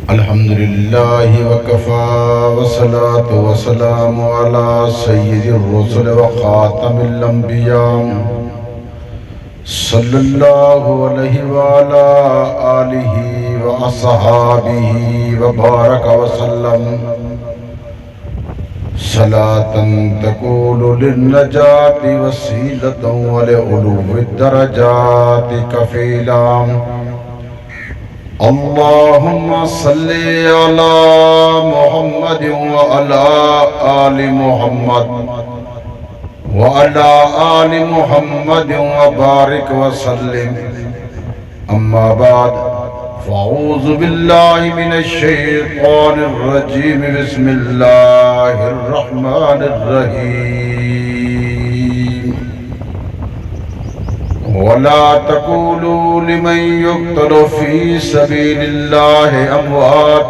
الحمدللہ وکفا والصلاة والسلام علی سید الرسل وخاتم الانبیاء صلی اللہ علیہ وعلا آلہ واصحابہ وبارک وسلم صلاة تکون للنجاة وسیلة ولعلو الدرجات کفیلا اللہم صلی علی محمد وعلی آل محمد وعلی آل محمد وبارک وسلم اما بعد فاعوذ باللہ من الشیطان الرجیم بسم اللہ الرحمن الرحیم ولا تقولوا لمن يقتل في سبيل الله أموات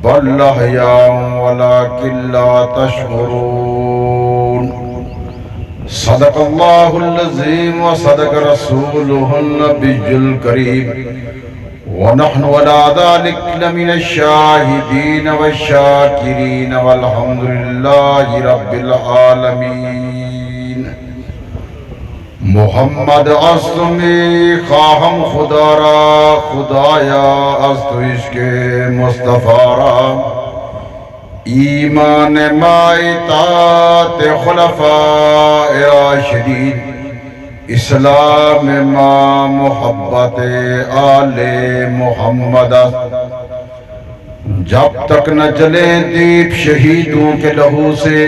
بل أحياء ولكن لا تشعرون صدق الله العظيم وصدق رسوله النبي الكريم ونحن على ذلك لمن الشاهدين والشاكرين والحمد لله رب العالمين محمد عصمی خواہم خدا را خدایا از تو عشق مصطفیٰ را ایمان ما اطاعت خلفاء راشدین اسلام ما محبت آل محمد جب تک نہ جلے دیپ شہیدوں کے لہو سے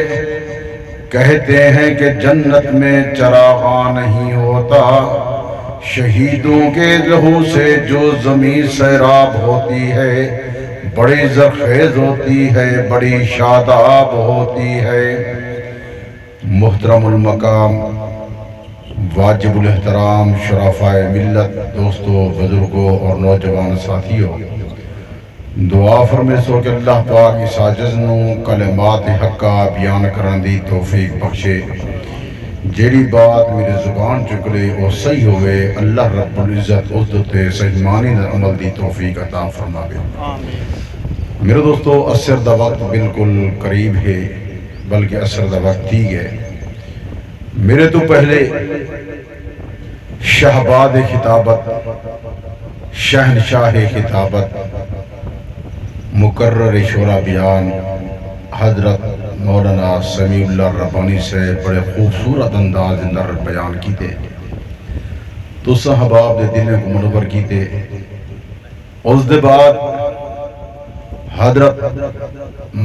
کہتے ہیں کہ جنت میں چراغاں نہیں ہوتا شہیدوں کے لہو سے جو زمین سیراب ہوتی ہے بڑی زرخیز ہوتی ہے بڑی شاداب ہوتی ہے محترم المقام واجب الاحترام شرفاء ملت دوستو بزرگوں اور نوجوان ساتھیوں دعا فرمیسو کہ اللہ پاک اس عاجز نو کلمات حقا بیان کرن دی توفیق بخشے جیڑی بات میرے زبان چکلے وہ صحیح ہوئے اللہ رب العزت عزت صحیح معنی در عمل دی توفیق عطا فرماوے میرے دوستو اثر دا وقت بالکل قریب ہے بلکہ اثر دا وقت ہی ہے میرے تو پہلے شہباد خطابت شہنشاہ خطابت مقرر شورا بیان حضرت مولانا سمیع اللہ ربانی سے بڑے خوبصورت انداز اندر بیان کیتے تو صحباب دے دلیں کو منور کیتے اس دے بعد حضرت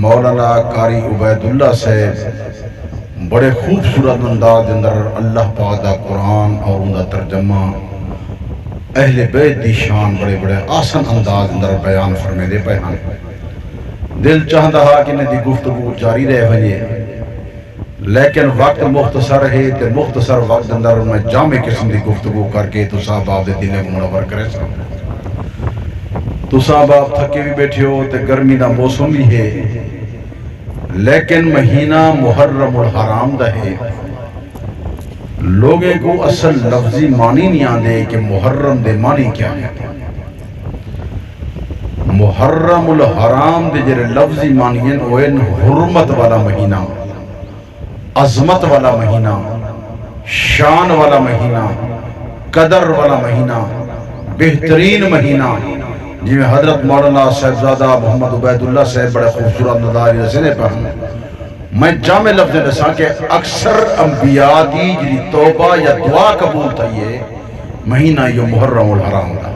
مولانا قاری عبید اللہ سے بڑے خوبصورت انداز اندر اللہ پاک دا قرآن اور ان دا ترجمہ اہل بیت دی شان بڑے بڑے آسن انداز اندر بیان فرمے دے بیان دل چاہتا ہا کہ ندی گفتگو جاری رہ بھئیے لیکن وقت مختصر ہے تے مختصر وقت اندر میں جامع قسم دی گفتگو کر کے تو صاحب آپ دے دلیں منور کرے سا تو صاحب آپ تھکے بھی بیٹھے ہو تے گرمی دا موسم بھی ہے لیکن مہینہ محرم الحرام دا ہے لوگیں کو اصل لفظی معنی نہیں آنے کہ محرم دے معنی کیا ہے محرم الحرام دے جرے لفظی معنی ہیں وہ حرمت والا مہینہ عظمت والا مہینہ شان والا مہینہ قدر والا مہینہ بہترین مہینہ جی میں حضرت مولانا صاحبزادہ محمد عبید اللہ صاحب بڑے خوبصورت نظاری رسنے پر میں جامع لفظ رسا کہ اکثر انبیاء دی جی توبہ یا دعا قبول تھا یہ مہینہ یہ محرم الحرام دا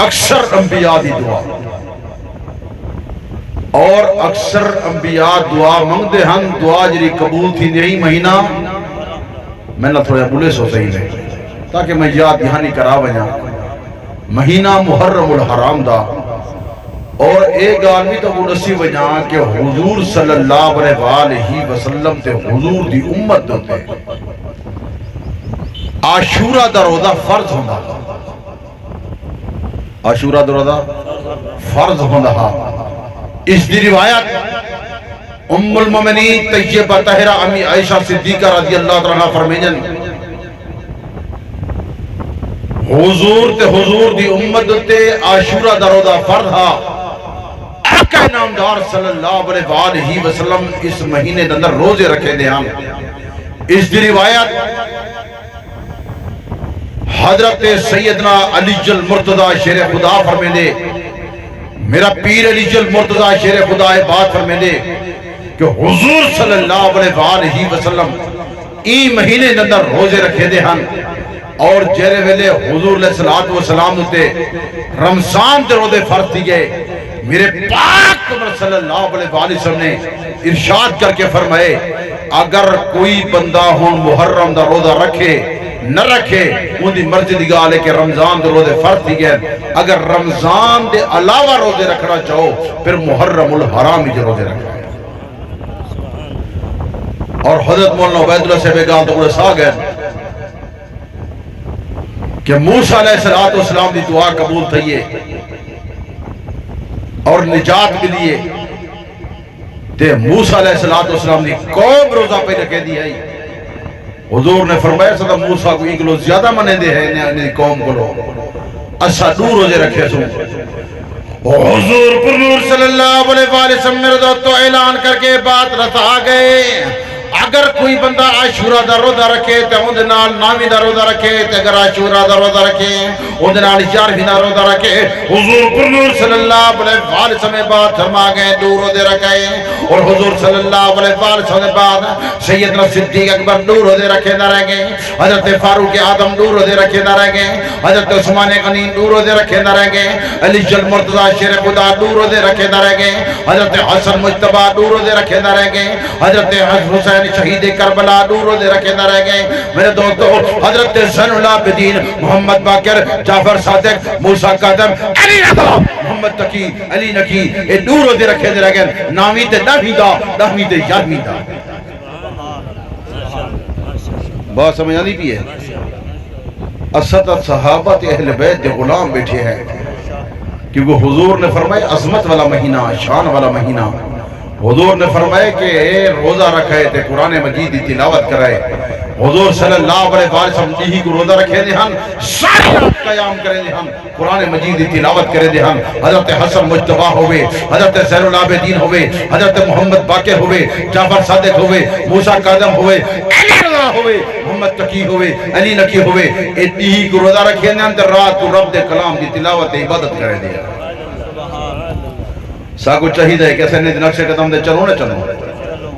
اکثر انبیاء دی دعا اور اکثر انبیاء دعا منگ دے ہن دعا جی قبول تھی نہیں مہینہ میں نہ تھوڑے بولے سو صحیح نہیں تاکہ میں یاد یہاں نہیں کرا بجا مہینہ محرم الحرام دا اور ایک آدمی تو وہ نصیب وجہ کہ حضور صلی اللہ علیہ وسلم تے حضور دی امت دوتے عاشورہ دا روزہ فرض ہوندہ عاشورہ دا روزہ فرض ہوندہ اس دی روایت ام المومنین طیبہ طاہرہ امی عائشہ صدیقہ رضی اللہ عنہا فرمائیں حضور دی امت تے عاشورہ دا روزہ فرض ہا آقا نامدار صلی اللہ علیہ وسلم اس مہینے دے اندر روزے رکھے دے ہم اس دی روایت حضرت سیدنا علی المرتضی شیر خدا فرمائیں دے میرا پیر علی المرتضی شیر خدا بات فرمائیں دے کہ حضور صلی اللہ علیہ وسلم این مہینے دے اندر روزے رکھے دے ہم اور جیرے ویلے حضور علیہ السلام تے رمضان دے روزے فرض تھی گئے میرے پاک قمر صلی اللہ علیہ وسلم نے ارشاد کر کے فرمائے اگر کوئی بندہ ہون محرم دا روزہ رکھے نہ رکھے ان دی مرضی دی گال ہے کہ رمضان دے روزے فرض تھی گئے اگر رمضان دے علاوہ روزے رکھنا چاہو پھر محرم الحرام ہی روزے رکھنا ہے اور حضرت مولانا عبید اللہ سے بیگان تو سا گئے کہ موسیٰ علیہ السلام دی دعا قبول تھئیے اور نجات کے لیے تے موسیٰ علیہ السلام نے قوم روزہ پہ رکھے دی ہے حضور نے فرمایا صدا موسیٰ کو ایک لو زیادہ منے دے ہے انہیں قوم کو لو اسا دور روزے رکھے سو حضور پر نور صلی اللہ علیہ وسلم میرے دوستو اعلان کر کے بات رسا گئے اگر کوئی بندہ عاشورہ دا روزہ رکھے تے اون دے نال نامی دا روزہ رکھے تے اگر عاشورہ دا روزہ رکھے اون دے نال 11ویں دا روزہ رکھے حضور پر نور صلی اللہ علیہ وسلم بات فرما گئے دو روزے رکھے اور حضور صلی اللہ علیہ وسلم بعد سیدنا صدیق اکبر دو روزے رکھے نہ رہ گئے حضرت فاروق اعظم دو روزے رکھے نہ رہ گئے حضرت عثمان غنی دو روزے رکھے نہ رہ گئے علی المرتضی شیر خدا دو روزے رکھے نہ رہ گئے حضرت حسن مجتبی دو روزے رکھے نہ رہ گئے حضرت حسین شہید کربلا دو روزے رکھے نہ رہ گئے میرے دوستو حضرت زین العابدین محمد باقر جعفر صادق موسیٰ قادم علی رضا محمد تقی علی نقی یہ دو روزے رکھے نہ رہ گئے نامی تے 10ویں دا 10ویں تے 11ویں دا بات سمجھ آنی بھی ہے اسد صحابہ تے اہل بیت دے غلام بیٹھے ہیں کیونکہ حضور نے فرمائے عظمت والا مہینہ شان والا مہینہ حضور نے فرمائے کہ روزہ رکھے تے قرآن مجید دی تلاوت کرائے حضور صلی اللہ علیہ وسلم جی کو روزہ رکھے دے ہم ساری رات قیام کرے دے ہم قرآن مجید دی تلاوت کرے دے ہم حضرت حسن مجتبی ہوئے حضرت زین العابدین ہوئے حضرت محمد باقر ہوئے جعفر صادق ہوئے موسیٰ قادم ہوئے علی رضا ہوئے محمد تقی ہوئے علی نقی ہوئے اتنی کو روزہ رکھے دے اندر رات کو رب دے کلام دی تلاوت عبادت کرے دے ساکو چاہیے ہے کہ ایسے نقش قدم دے چلو نہ چلو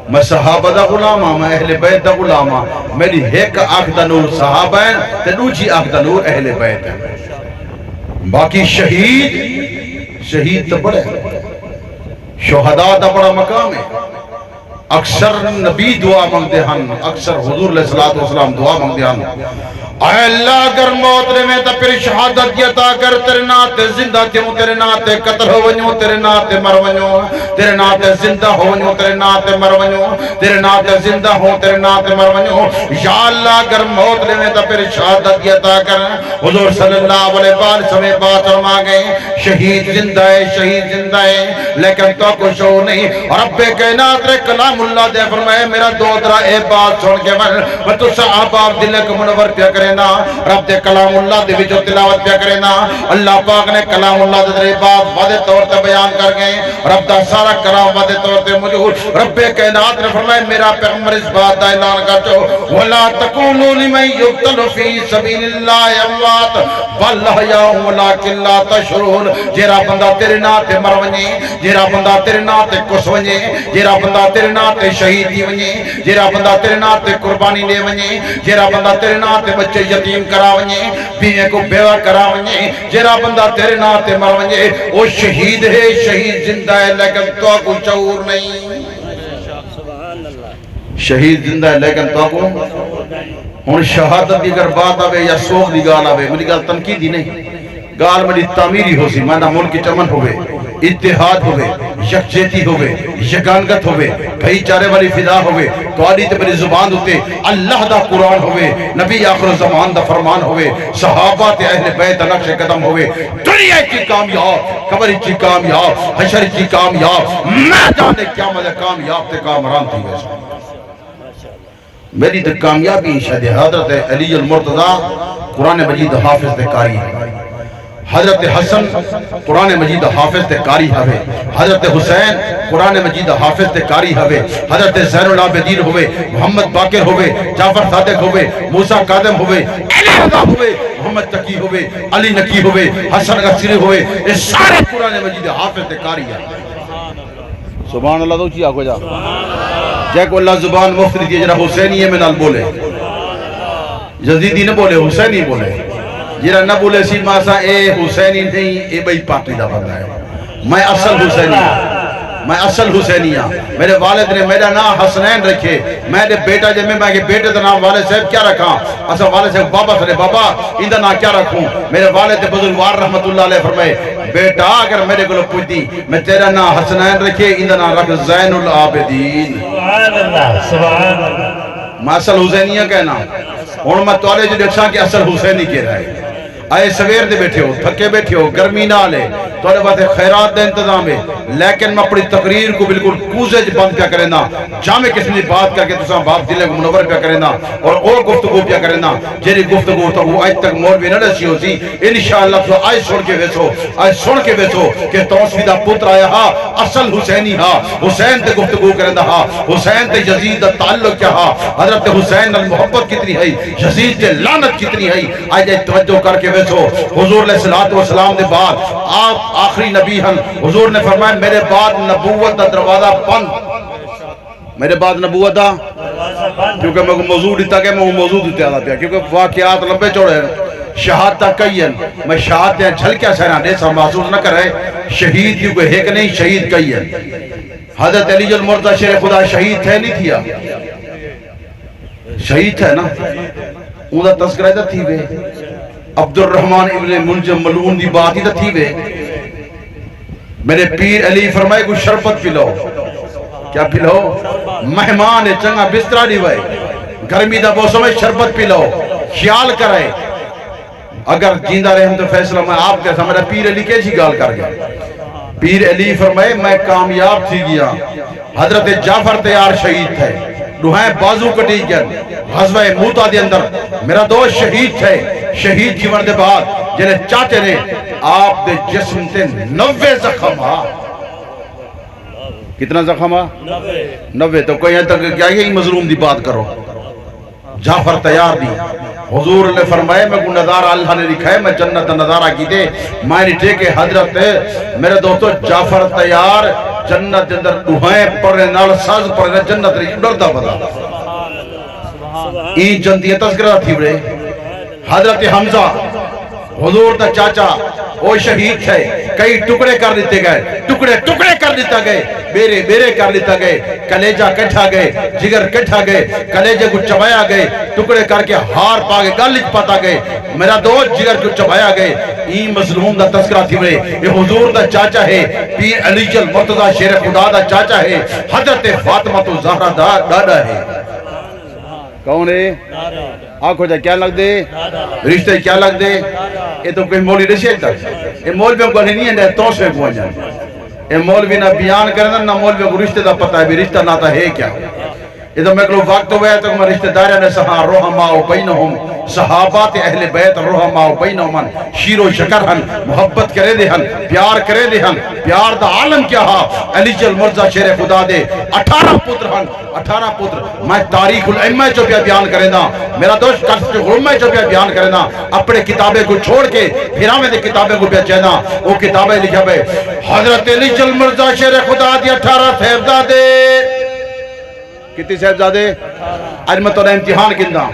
میں صحابہ دا غلام ہاں میں اہل بیت دا غلام ہاں میری ایک آنکھ دا نور صحابہ ہیں تے دوسری آنکھ دا نور اہل بیت ہیں باقی شہید تو بڑے شہداء دا بڑا مقام ہے اکثر نبی دعا مانگتے ہن اکثر حضور علیہ السلام دعا مانگتے ہن اے اللہ اگر موت رہے میں تا پھر شہادت دیتا کر تیرے ناتے زندہ تیوں تیرے ناتے قتل ہو ونیوں تیرے ناتے مر ونیوں تیرے ناتے زندہ ہو ونیوں تیرے ناتے مر ونیوں تیرے ناتے زندہ ہو تیرے ناتے مر ونیوں یا اللہ اگر موت رہے میں تا پھر شہادت دیتا کر حضور صلی اللہ علیہ وسلم بات فرما گئے شہید زندہ ہے لیکن تو کچھ ہو نہیں رب کائنات رے کلام اللہ دے فرمائے میرا دوترا اے بات سن کے میں تو صحابہ دل کو منور پیا کرے نا رب دے کلام اللہ دے وچوں تلاوت پیا کرے نا اللہ پاک نے کلام اللہ دے بات واضح طور تے بیان کر گئے رب دا سارا کلام واضح طور تے موجود رب کائنات نے فرمایا میرا پیغمبر اس بات دا اعلان کر جو ولا تقولوا لمن يقتل في سبيل الله اموات بل احياء ولكن لا تشعرون جیڑا بندہ تیرے نام تے مر ونجے جیڑا بندہ تیرے نام تے کس ونجے جیڑا بندہ تیرے نام تے شہید تھی ونجے جیڑا بندہ تیرے نام تے قربانی دے ونجے جیڑا بندہ تیرے نام تے بچے یتیم کرا ونجے بیوے کو بیوہ کرا ونجے جیڑا بندہ تیرے نام تے مر ونجے وہ شہید ہے شہید زندہ ہے لیکن تو کو شعور نہیں شہید زندہ ہے لیکن تو کو ہن شہادت دی اگر بات آوے یا سوگ دی گال آوے میری گل تنقیدی نہیں گال مجھے تعمیری ہو سی مانا ملک چمن ہوئے اتحاد ہوئے یکجہتی ہوئے یگانگت ہوئے بھائی چارے والی فضا ہوئے تواڈی تے میری زبان ہوتے اللہ دا قرآن ہوئے نبی آخر زمان دا فرمان ہوئے صحابہ تے اہل بیت نقش قدم ہوئے دنیا کی کامیاب قبر کی کامیاب حشر کی کامیاب میدان قیامت کامیاب تے کامران تھی ویسا میری تے کامیابی شہد حضرت علی المرتضی قرآن مجید حافظ تے قاری ہے حضرت حسن قرآن مجید حافظ تے قاری ہوئے حضرت حسین قرآن مجید حافظ تے قاری ہوئے حضرت زین العابدین ہوئے محمد باقر ہوئے جعفر صادق ہوئے موسیٰ قادم ہوئے علی رضا ہوئے محمد تقی ہوئے علی نقی ہوئے حسن غسری ہوئے یہ سارے قرآن مجید حافظ تے قاری ہیں سبحان اللہ تو چی آگو جا جے کو اللہ زبان مختلف دیئے جرہ حسینی میں نال بولے جزیدی نہ بولے حسینی بولے جرہ نہ بولے سی ماسا اے حسینی نہیں اے بھئی پاکی دا بندہ ہے میں اصل حسینی ہوں میں اصل حسینی ہوں میرے والد نے میرا نام حسنین رکھے میں نے بیٹا جب میں کہ بیٹے دا نام والد صاحب کیا رکھا اصلا والد صاحب بابا سرے بابا اندھا نام کیا رکھوں میرے والد بزرگوار رحمت اللہ علیہ فرمائے بیٹا اگر میرے کو پوچھ دی میں تیرا نام حسنین رکھے اندھا نام رکھ زین العابدین سبحان اللہ سبحان اللہ میں اصل حسینیہ کہنا اور میں توالے جو دیکھا کہ اصل حسینی کہہ رہا ہے آئے سویر دے بیٹھے ہو تھکے بیٹھے ہو گرمی نہ لے تو انہیں بات ہے خیرات دے انتظام ہے لیکن میں اپنی تقریر کو بالکل کوزج بند پیا کریں نا جامع قسم دی بات کر کے تو باپ دلے کو منور پیا کریں نا اور او گفتگو پیا کریں نا جیری گفتگو تو وہ آج تک مولوی نہ رسی ہو سی انشاءاللہ تو آج سن کے بیسو کہ توسیدہ پتر آیا ہا اصل حسینی ہا حسین تے گفتگو کریں دا ہا حسین تے یزید دا تعلق کیا ہا حضرت حسین المحبت کتنی ہے یزید تے لعنت کتنی ہے آج توجہ کر کے بیسو حضور علیہ السلام دے بعد آپ آخری نبی ہن حضور نے فرمایا میرے بعد نبوت دا دروازہ بند میرے بعد نبوت دا کیونکہ میں موضوع دیتا کہ میں موضوع دیتا آدھا پیا کیونکہ واقعات لمبے چوڑے ہیں شہادتہ کئی ہیں میں شہادتیں جھلکیا سہنا دے سا محسوس نہ کر رہے شہید کیونکہ ایک نہیں شہید کئی ہیں حضرت علی المرتضی شیر خدا شہید تھے نہیں تھیا شہید تھے نا اونہا تذکرہ دا تھی بے عبد الرحمن ابن منجم ملعون دی بات ہی دا تھی بے میرے پیر علی فرمائے کو شربت پلو کیا پلو مہمان چنگا بسترہ نہیں ہوئے گرمی دا موسم میں شربت پلو خیال کرے اگر جیندہ رہے ہم تو فیصلہ میں آپ کہتا میرا پیر علی کیسی گال کر گیا پیر علی فرمائے میں کامیاب تھی گیا حضرت جعفر تیار شہید تھے دوہائیں بازو کٹی گئے غزوہ موتا دے اندر میرا دوست شہید تھے شہید جیون دے بعد جنہیں چاہتے نے آپ دے جسم تے 90 زخم ہا کتنا زخم ہا 90 تو کوئی یہاں تک کیا یہی مظلوم دی بات کرو جعفر تیار دی حضور نے فرمائے میں کو نظارہ اللہ نے لکھا ہے میں جنت نظارہ کی دے میں نے ٹھیکے حضرت میرے دوستو جعفر تیار جنت اندر دوہائیں پڑھنے نال ساز پڑھنے جنت رہی ڈرتا بدا این جنتی تذکرہ تھی بڑے حضرت حمزہ حضور دا چاچا وہ شہید تھے کئی ٹکڑے کر دیتے گئے ٹکڑے کر دیتا گئے بیرے کر دیتا گئے کلیجہ کٹھا گئے جگر کٹھا گئے کلیجہ کو چبایا گئے ٹکڑے کر کے ہار پا گئے گلچ پاتا گئے میرا دوست جگر کو چبایا گئے این مظلوم دا تذکرہ تھی بڑے یہ حضور دا چاچا ہے پیر علی المرتضی شیر خدا دا چاچا ہے حضرت فاطمہ تو زہرہ دادا ہے کون ہے آنکھو جا کیا لگ دے رشتے کیا لگ دے یہ تو کوئی مولی رشید تک یہ مولویوں کو نہیں ہے توسوے کو جائیں یہ مولوی نہ بیان کرنا نہ مولویوں کو رشتے دا پتہ ہے بھی رشتہ نہ تا ہے کیا یہ تو میں کلو وقت ہوئے ہے تو میں رشتہ داریاں نے سہاں روحماؤ بینہم صحابات اہل بیت روحماؤ بینہم شیر و شکر ہن محبت کرے دے ہن پیار کرے دے ہن پیار دا عالم کیا ہا علی المرتضی شیر خدا دے 18 پتر ہن 18 پتر میں تاریخ الائمہ جو پیا بیان کرے نا میرا دوست کلف غلمہ جو پیا بیان کرے نا اپنے کتابیں کو چھوڑ کے پھر ہمیں دے کتابیں کو پیا چہنا وہ کتابیں لکھا بے حضرت علی المرتضی شیر خدا دے 18 صاحبزادے کتنی صاحبزادے آج میں تو نے امتحان گندہ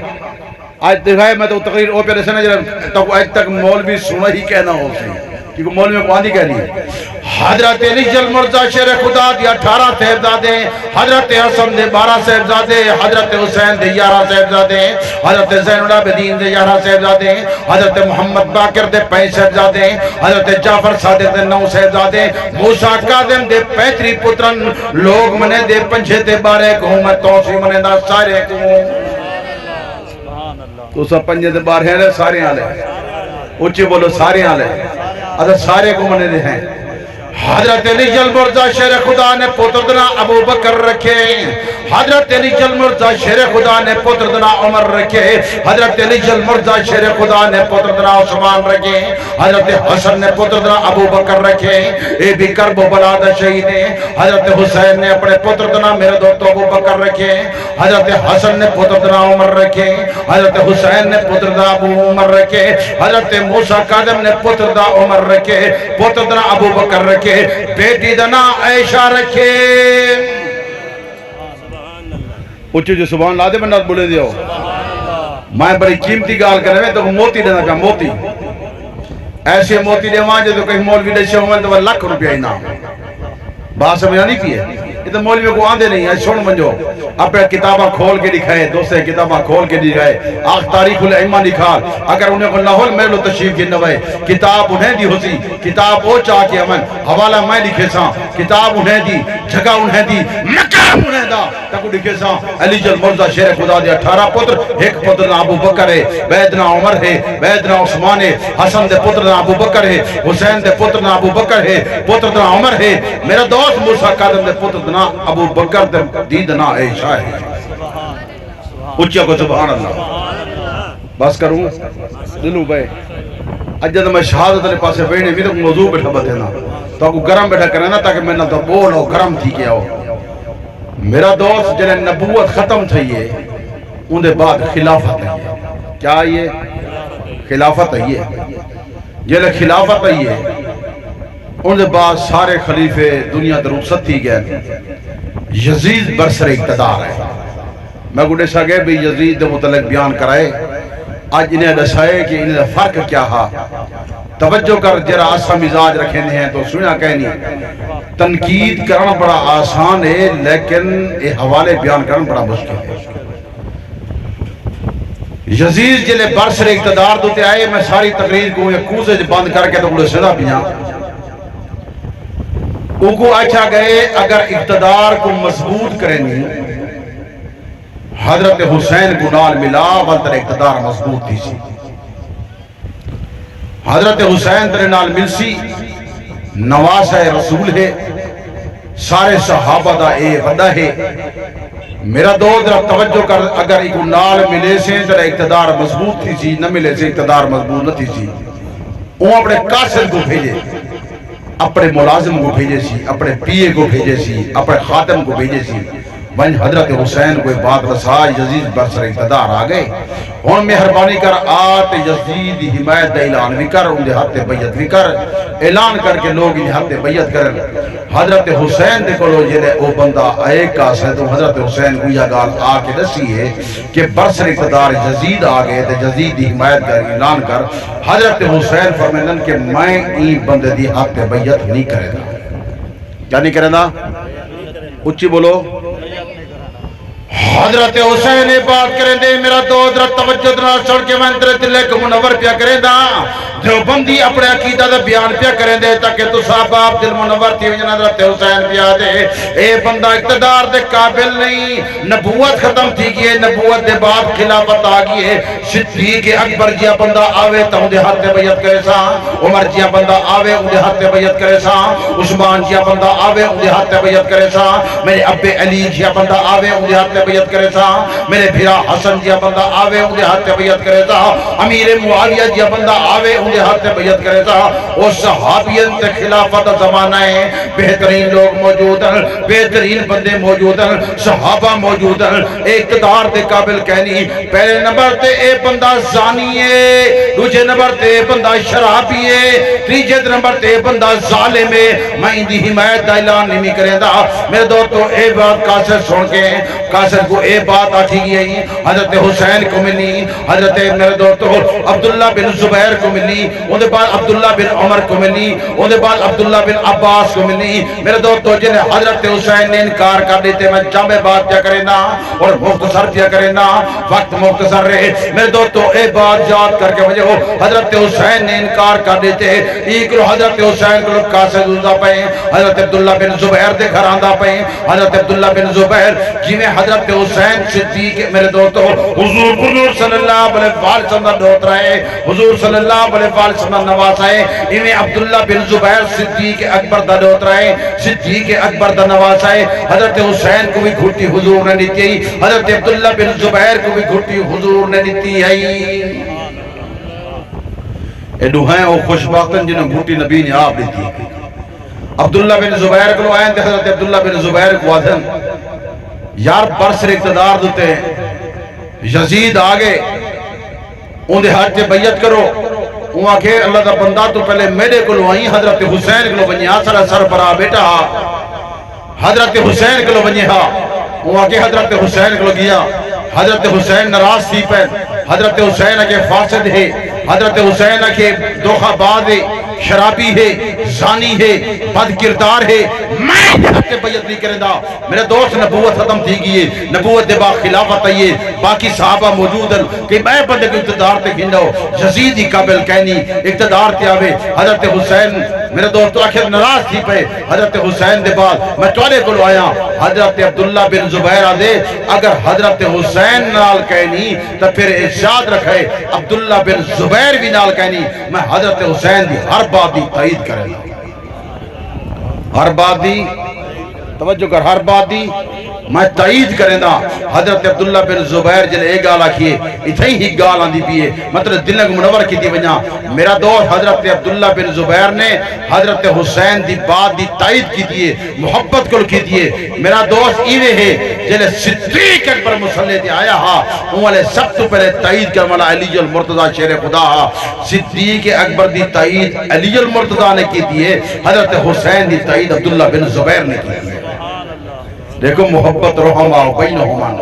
آج دکھائے میں تو تقریر او پیرے سے نہ جرم آج تک مولوی سنا ہی کہنا ہو سی کیونکہ مولوی کو آدھی کہہ رہی ہے حضرت علی جل مرزا شیر خدا دی 18 صاحبزادے، حضرت حسن دے 12 صاحبزادے، حضرت حسین دے 11 صاحبزادے، حضرت زین العابدین دے 11 صاحبزادے، حضرت محمد باقر دے 5 صاحبزادے، حضرت جعفر صادق دے 9 صاحبزادے، موسیٰ کاظم دے 35 پترن، لوگ منے دے 5 تے 12 کو میں توسی منے دا سارے کو تو سب 5 تے 12 ہیں سارے آلے اچھی بولو سارے آلے اگر سارے کو منے دے ہیں۔ حضرت علی جل مرزا شیر خدا نے پتر دنا ابو بکر رکھے، حضرت علی جل مرزا شیر خدا نے پتر دنا عمر رکھے، حضرت علی جل مرزا شیر خدا نے پتر دنا عثمان رکھے، حضرت حسن نے پتر دنا ابو بکر رکھے، اے بھی کرب و بلا دا شہید ہے۔ حضرت حسین نے اپنے پتر دنا میرے دوست ابو بکر رکھے، حضرت حسن نے پتر دنا عمر رکھے، حضرت حسین نے پتر دنا ابو عمر رکھے، حضرت موسیٰ کاظم نے پتر دنا عمر رکھے، پتر دنا ابو بکر رکھے، بیٹی دنا عائشہ رکھے۔ اچھو جو سبحان اللہ دے بندہ بولے دیو میں بڑی قیمتی گال کرنے میں تو موتی دینا پیا، موتی ایسے موتی دے وہاں جو کہیں مولوی دے شہوان تو لاکھ روپیہ ہی نام بات سمجھا نہیں کی ہے۔ یہ تو مولوی کو آندے نہیں ہے، سن منجو اپنے کتابہ کھول کے دکھائے، دوسرے کتابہ کھول کے دکھائے، آخ تاریخ الائمہ نکھال، اگر انہیں کو لاہور میں لو تشریف کی نوائے کتاب انہیں دی ہوسی، کتاب وہ چاہ کے امن حوالہ میں لکھے ساں، کتاب انہیں دی، جگہ انہیں دی، مقام انہیں دا تکو لکھے ساں۔ علی جل مرزا شیر خدا دے 18 پتر، ایک پتر نا ابو بکر ہے، بیدنا عمر ہے، بیدنا عثمان ہے، حسن دے پتر نا ابو بکر ہے، حسین دے پتر نا ابو بکر ہے، پتر نا عمر ہے، میرا دوست موسیٰ کاظم دے پتر نا ابو بکر دے دیدنا عائشہ ہے۔ اچھا کو سبحان اللہ بس کروں دلوں بے اجد میں شہادت علی پاسے بینے میں تو موضوع بیٹھا بتے نا تو آپ کو گرم بیٹھا کرنا نا تاکہ میں نہ تو بولو گرم تھی کیا ہو۔ میرا دوست جنہیں نبوت ختم تھئیے ان دے بعد خلافت ہے، کیا یہ خلافت ہے، جنہیں خلافت ہے ان دے بعد سارے خلیفے دنیا در رخصت تھی گئے، یزید برسر اقتدار ہے۔ میں کو دسا گئے بھی یزید دے متعلق بیان کرائے، آج انہیں دسائے کہ انہیں فرق کیا ہا، توجہ کر جرا آسا مزاج رکھیں ہیں تو سنیا کہنی تنقید کرنا بڑا آسان ہے لیکن یہ حوالے بیان کرنا بڑا مشکل ہے۔ یزید جلے برسر اقتدار دوتے آئے، میں ساری تقریر کو یہ کوزے بند کر کے تو بڑے صدا پیاں ان کو اچھا گئے اگر اقتدار کو مضبوط کریں حضرت حسین کو نال ملا والتر اقتدار مضبوط تھی سی، حضرت حسین ترے نال مل سی، نواز رسول ہے، سارے صحابہ دا اے وڈا ہے۔ میرا دو در توجہ کر اگر ایک نال ملے سے ترے اقتدار مضبوط تھی سی، نہ ملے سے اقتدار مضبوط نہ تھی سی۔ وہ اپنے قاصد کو بھیجے، اپنے ملازم کو بھیجے سی، اپنے پیے کو بھیجے سی، اپنے خاتم کو بھیجے سی۔ ون حضرت حسین کو بات رسا، یزید برسر اقتدار آگئے، ان مہربانی کر آت یزید حمایت دا اعلان بھی کر، ان دے ہاتھ بیعت بھی کر، اعلان کر کے لوگ ان ہاتھ بیعت کر۔ حضرت حسین دے کلو جلے او بندہ آئے کاس ہے تو حضرت حسین کو یہ گال آکے دسی ہے کہ برسر اقتدار یزید آگئے تے یزید دی حمایت کا اعلان کر۔ حضرت حسین فرمیدن کہ میں این بندے دی ہاتھ بیعت نہیں کرے گا، کیا نہیں کرے گا؟ اچھی بولو۔ حضرت حسین بات کریں دے میرا دو درد توجہ درہ چھوڑ کے میں اندر دلے کو منور پیا کریں دا جو بندی اپنے عقیدہ دا بیان پیا کریں دے تاکہ تو صاحب آپ دل منور تھی وجہ حضرت حسین پیا دے اے بندہ اقتدار دے قابل نہیں، نبوت ختم تھی گئے، نبوت دے بعد خلافت آگئی ہے۔ صدیق اکبر جیا بندہ آوے تا ان دے ہاتھ بیعت کرے سا، عمر جیا بندہ آوے ان دے ہاتھ بیعت کرے سا، عثمان جیا بندہ آوے ان دے ہاتھ بیعت کرے سا، میرے اب علی جیا بندہ آوے ان دے ہاتھ بیعت کرے سا، میرے بھیرا حسن جیا بندہ آوے ان دے ہاتھ بیعت کرے سا، امیر معاویہ جیا بندہ آوے ان دے ہاتھ بیعت کرے سا۔ وہ صحابین تے خلافت زمانہ ہے، بہترین لوگ موجود ہیں، بہترین بندے موجود ہیں، صحابہ موجود ہیں، اقتدار دے قابل کہنی پہلے نمبر تے اے بندہ زانی ہے، دوسرے نمبر تے اے بندہ شرابی ہے، تیسرے نمبر تے اے بندہ ظالم ہے۔ میں ان دی حمایت دا اعلان نہیں کریں دا میرے دوستو اے بات کاسے سن کے قاصد کو اے بات آتی گئی حضرت حسین کو ملی حضرت میرے دوستو عبداللہ بن زبیر کو ملی اندھے بعد عبداللہ بن عمر کو ملی اندھے بعد عبداللہ بن عباس کو ملی میرے دوستو جنہیں حضرت حسین نے انکار کر دیتے میں جامع بات کیا کرے نا اور مختصر کیا کرے نا وقت مختصر رہے میرے دوستو اے بات یاد کر کے وجہ ہو حضرت حسین نے انکار کر دیتے ایک لو حضرت حسین کو لوگ قاصد ہوتا پہے حضرت عبداللہ بن زبیر دے گھر آندہ پہے حضرت عبداللہ بن زبیر جنہیں حضرت حسین صدیق میرے دوستو حضور صلی اللہ علیہ وسلم دوت رہے حضور صلی اللہ علیہ وسلم نواز آئے انہیں عبداللہ بن زبیر صدیق اکبر دا دوت رہے صدیق اکبر دا نواز آئے حضرت حسین کو بھی گھٹی حضور نے دیتی ہے حضرت عبداللہ بن زبیر کو بھی گھٹی حضور نے دیتی ہے ایڈو ہیں وہ خوشباختن جنہوں گھٹی نبی نے آپ دیتی ہے عبداللہ بن زبیر کو آئیں تھے حضرت عبداللہ بن زبیر کو آدھن یار برسر اقتدار دیتے ہیں یزید آگے اندھے حج سے بیعت کرو وہاں کہ اللہ دا بندہ تو پہلے میرے کو لو آئیں حضرت حسین کو لو بنی آسر سر پرا بیٹا حضرت حسین کو لو بنی وہاں کہ حضرت حسین کو لو گیا حضرت حسین نراز تھی پہ حضرت حسین کے فاسد ہے حضرت حسین کے دھوخہ باز ہے شرابی ہے زانی ہے بد کردار ہے میں حضرت بیعت نہیں کریں دا میرے دوست نبوت ختم تھی گئی ہے نبوت دے با خلافت آئیے باقی صحابہ موجود ہیں کہ میں بندے کو اقتدار تے گھنڈا ہو یزید ہی قابل کہنی اقتدار تے آوے حضرت حسین میرے دوست آخر نراز تھی پہ حضرت حسین دے بعد میں توڑے کو لو آیا حضرت عبداللہ بن زبیر آدھے اگر حضرت حسین نال کہنی تو پھر ارشاد رکھے عبداللہ بن زبیر بھی نال کہنی میں حضرت حسین دی ہر بات دی تائید کرے ہر بات دی توجہ کر ہر بات دی میں تائید کریں دا حضرت عبداللہ بن زبیر جن ایک گالا کیے اتھائی ہی گال آن دی پیے مطلب دلنگ منور کی دی بجا میرا دوست حضرت عبداللہ بن زبیر نے حضرت حسین دی بات دی تائید کی دیئے محبت کو کی دیئے میرا دوست ایوے ہے جنہیں صدیق اکبر مسلح دی آیا ہا انہوں سب تو پہلے تائید کر مالا علی المرتضی شیر خدا ہا صدیق اکبر دی تائید علی المرتضی نے کی دیئے حضرت حسین دی تائید عبداللہ بن زبیر نے کی دیئے دیکھو محبت رحماء بینہمان